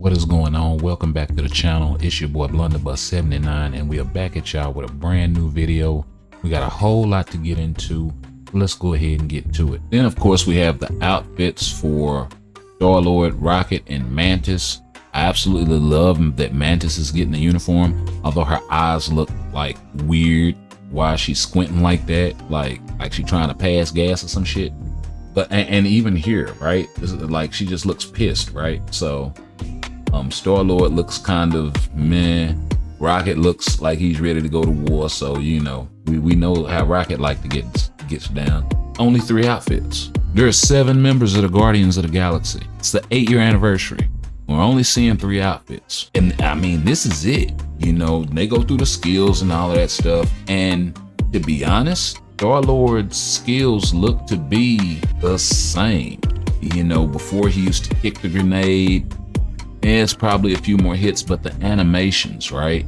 What is going on? Welcome back to the channel. It's your boy Blunderbuss79 and we are back at y'all with a brand new video. We got a whole lot to get into. Let's go ahead and get to it. Then of course we have the outfits for Star-Lord, Rocket, and Mantis. I absolutely love that Mantis is getting the uniform, although her eyes look like weird. Why is she squinting like that? Like she trying to pass gas or some shit. But and even here, right? This is like she just looks pissed, right? So Star-Lord looks kind of meh. Rocket looks like he's ready to go to war. So, you know, we know how Rocket like to gets down. Only 3 outfits. There are 7 members of the Guardians of the Galaxy. It's the 8-year anniversary. We're only seeing 3 outfits. And I mean, this is it. You know, they go through the skills and all of that stuff. And to be honest, Star-Lord's skills look to be the same. You know, before he used to kick the grenade, there's probably a few more hits, but the animations, right?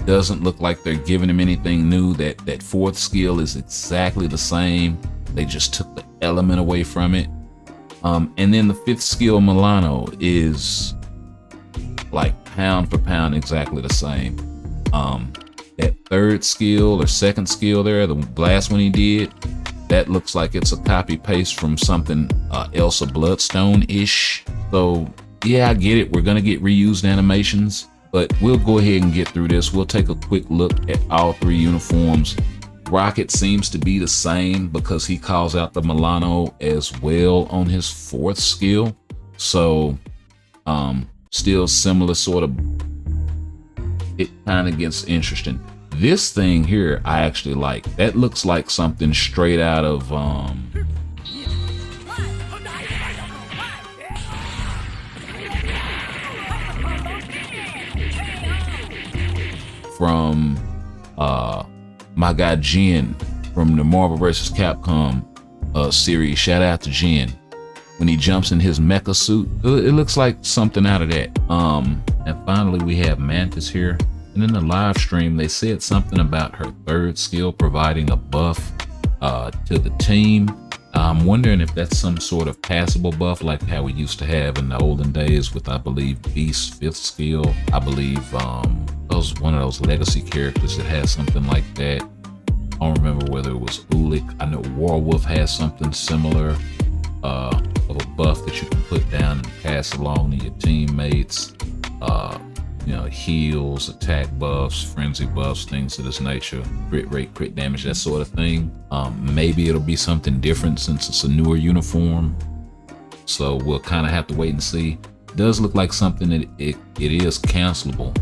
Doesn't look like they're giving him anything new. That 4th skill is exactly the same. They just took the element away from it. And then the 5th skill, Milano, is like pound for pound exactly the same. That 3rd skill or 2nd skill there, the last one he did, that looks like it's a copy paste from something Elsa Bloodstone-ish. So yeah, I get it. We're going to get reused animations, but we'll go ahead and get through this. We'll take a quick look at all 3 uniforms. Rocket seems to be the same because he calls out the Milano as well on his 4th skill. So still similar sort of, it kind of gets interesting. This thing here, I actually like. That looks like something straight out of from my guy Jin from the Marvel vs. Capcom series. Shout out to Jin. When he jumps in his mecha suit, it looks like something out of that. And finally we have Mantis here. And in the live stream, they said something about her 3rd skill providing a buff to the team. I'm wondering if that's some sort of passable buff like how we used to have in the olden days with, I believe, Beast's 5th skill. I believe was one of those legacy characters that has something like that. I don't remember whether it was Ulik. I know Warwolf has something similar of a buff that you can put down and pass along to your teammates. You know, heals, attack buffs, frenzy buffs, things of this nature, crit rate, crit damage, that sort of thing. Maybe it'll be something different since it's a newer uniform. So we'll kind of have to wait and see. It does look like something that it is cancelable.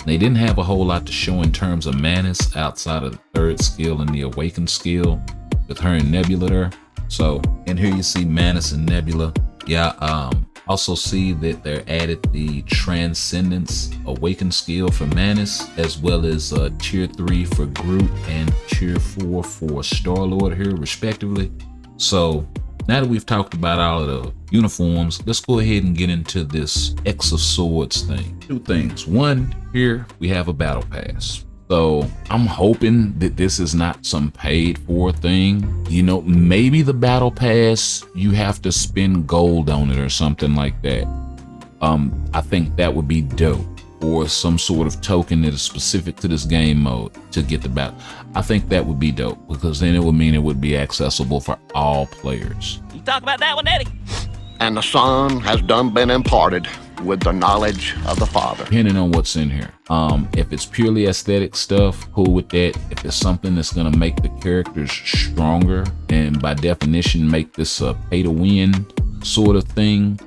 They didn't have a whole lot to show in terms of Mantis outside of the 3rd skill and the Awakened skill with her and Nebula there. So, and here you see Mantis and Nebula. Yeah, also see that they're added the Transcendence Awakened skill for Mantis, as well as tier 3 for Groot and tier 4 for Star-Lord here respectively. So now that we've talked about all of the uniforms, let's go ahead and get into this X of Swords thing. 2 things. One, here we have a battle pass. So I'm hoping that this is not some paid for thing. You know, maybe the battle pass, you have to spend gold on it or something like that. I think that would be dope. Or some sort of token that is specific to this game mode to get the battle. I think that would be dope because then it would mean it would be accessible for all players. You talk about that one, Eddie? And the Son has done been imparted with the knowledge of the Father. Depending on what's in here. If it's purely aesthetic stuff, cool with that. If it's something that's gonna make the characters stronger and by definition make this a pay to win sort of thing,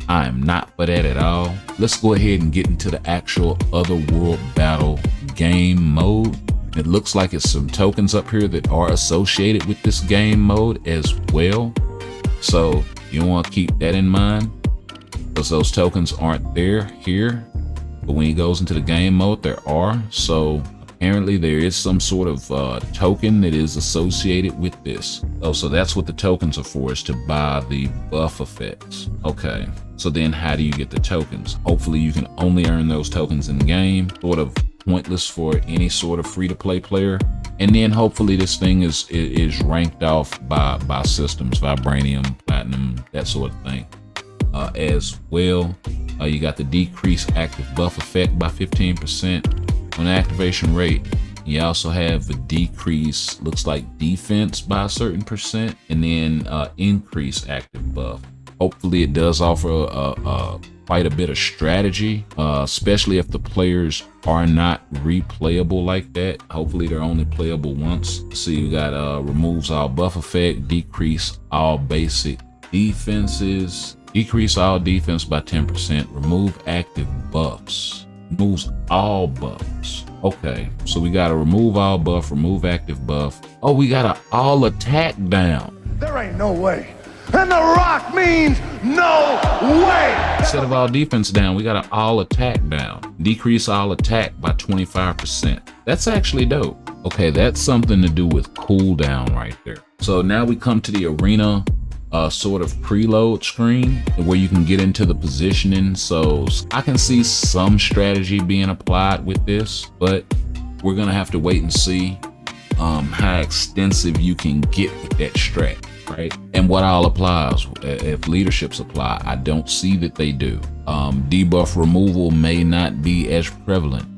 I am not for that at all. Let's go ahead and get into the actual Otherworld Battle game mode. It looks like it's some tokens up here that are associated with this game mode as well. So you want to keep that in mind because those tokens aren't there here. But when he goes into the game mode, there are. So apparently there is some sort of token that is associated with this. Oh, so that's what the tokens are for, is to buy the buff effects. Okay, so then how do you get the tokens? Hopefully you can only earn those tokens in game. Sort of pointless for any sort of free-to-play player. And then hopefully this thing is ranked off by systems, Vibranium, Platinum, that sort of thing. as well. You got the decreased active buff effect by 15% on activation rate. You also have a decrease, looks like defense by a certain percent, and then increased active buff. Hopefully it does offer quite a bit of strategy, especially if the players are not replayable like that. Hopefully they're only playable once. So you got removes all buff effect, decrease all basic defenses, decrease all defense by 10%, remove active buffs, removes all buffs. Okay, so we got to remove all buff, remove active buff. Oh, we got to all attack down. There ain't no way. And The Rock means no way. Instead of all defense down, we got to all attack down. Decrease all attack by 25%. That's actually dope. Okay, that's something to do with cooldown right there. So now we come to the arena sort of preload screen where you can get into the positioning. So I can see some strategy being applied with this, but we're gonna have to wait and see how extensive you can get with that strat, right? And what all applies, if leaderships apply. I don't see that they do. Debuff removal may not be as prevalent.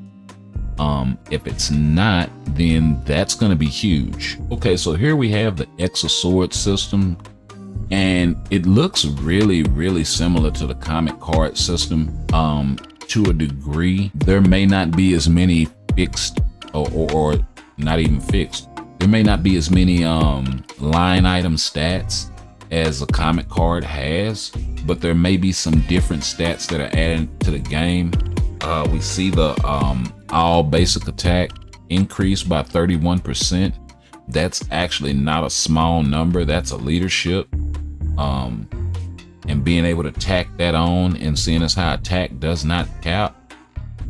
If it's not, then that's gonna be huge. Okay, so here we have the Exosword system, and it looks really, really similar to the comic card system to a degree. There may not be as many fixed or not even fixed. There may not be as many line item stats as a comic card has, but there may be some different stats that are added to the game. We see the all basic attack increased by 31%. That's actually not a small number. That's a leadership. And being able to tack that on and seeing as how attack does not cap.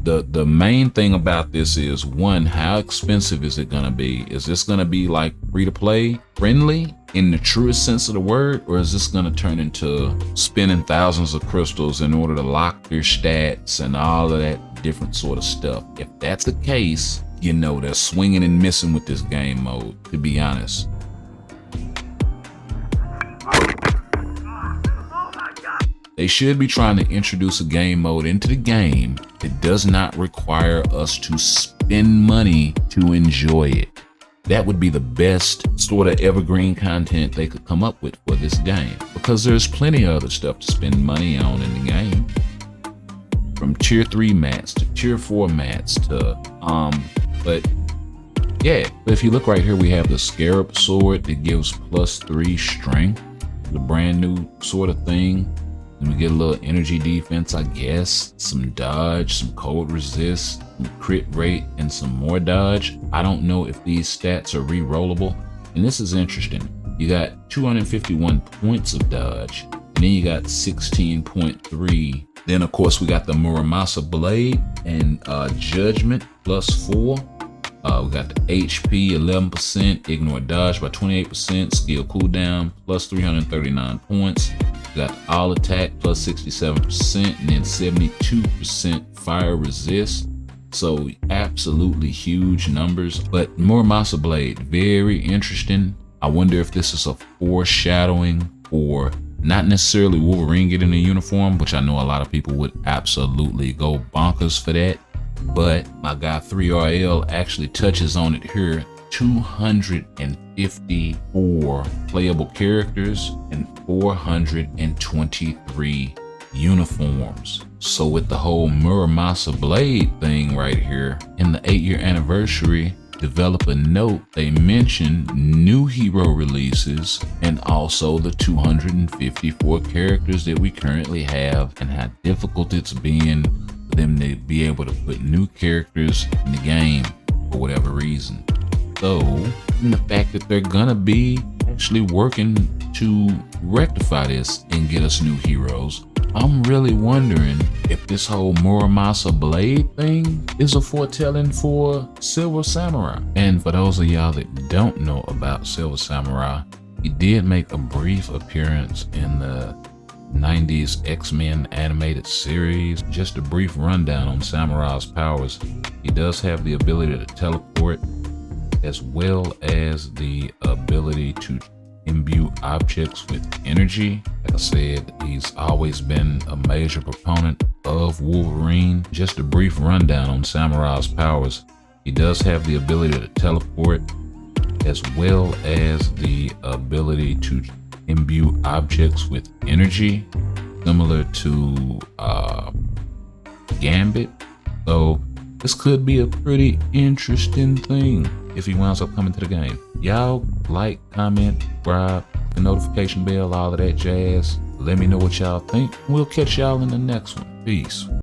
The main thing about this is, one, how expensive is it gonna be? Is this gonna be like free to play friendly in the truest sense of the word, or is this gonna turn into spending thousands of crystals in order to lock your stats and all of that different sort of stuff? If that's the case, you know they're swinging and missing with this game mode, to be honest. They should be trying to introduce a game mode into the game that does not require us to spend money to enjoy it. That would be the best sort of evergreen content they could come up with for this game, because there's plenty of other stuff to spend money on in the game. From tier 3 mats to tier 4 mats to, but yeah, but if you look right here, we have the Scarab Sword that gives +3 strength, the brand new sort of thing. Then we get a little energy defense, I guess, some dodge, some cold resist, some crit rate, and some more dodge. I don't know if these stats are re-rollable. And this is interesting. You got 251 points of dodge, and then you got 16.3. Then of course we got the Muramasa Blade and Judgment +4. We got the HP 11%, ignore dodge by 28%, skill cooldown +339 points. We got all attack +67%, and then 72% fire resist. So absolutely huge numbers. But Muramasa Blade, very interesting. I wonder if this is a foreshadowing or not necessarily Wolverine getting a uniform, which I know a lot of people would absolutely go bonkers for that. But my guy 3RL actually touches on it here. 254 playable characters and 423 uniforms. So with the whole Muramasa Blade thing right here, in the 8-year anniversary developer note, they mentioned new hero releases and also the 254 characters that we currently have, and how difficult it's been for them to be able to put new characters in the game for whatever reason. So, and the fact that they're gonna be actually working to rectify this and get us new heroes, I'm really wondering if this whole Muramasa Blade thing is a foretelling for Silver Samurai. And for those of y'all that don't know about Silver Samurai, he did make a brief appearance in the 90s X-Men animated series. Just a brief rundown on Samurai's powers. He does have the ability to teleport, as well as the ability to imbue objects with energy. Like I said, he's always been a major proponent of Wolverine. Just a brief rundown on Samurai's powers. He does have the ability to teleport, as well as the ability to imbue objects with energy, similar to Gambit. So this could be a pretty interesting thing if he winds up coming to the game. Y'all like, comment, subscribe, the notification bell, all of that jazz. Let me know what y'all think. We'll catch y'all in the next one. Peace.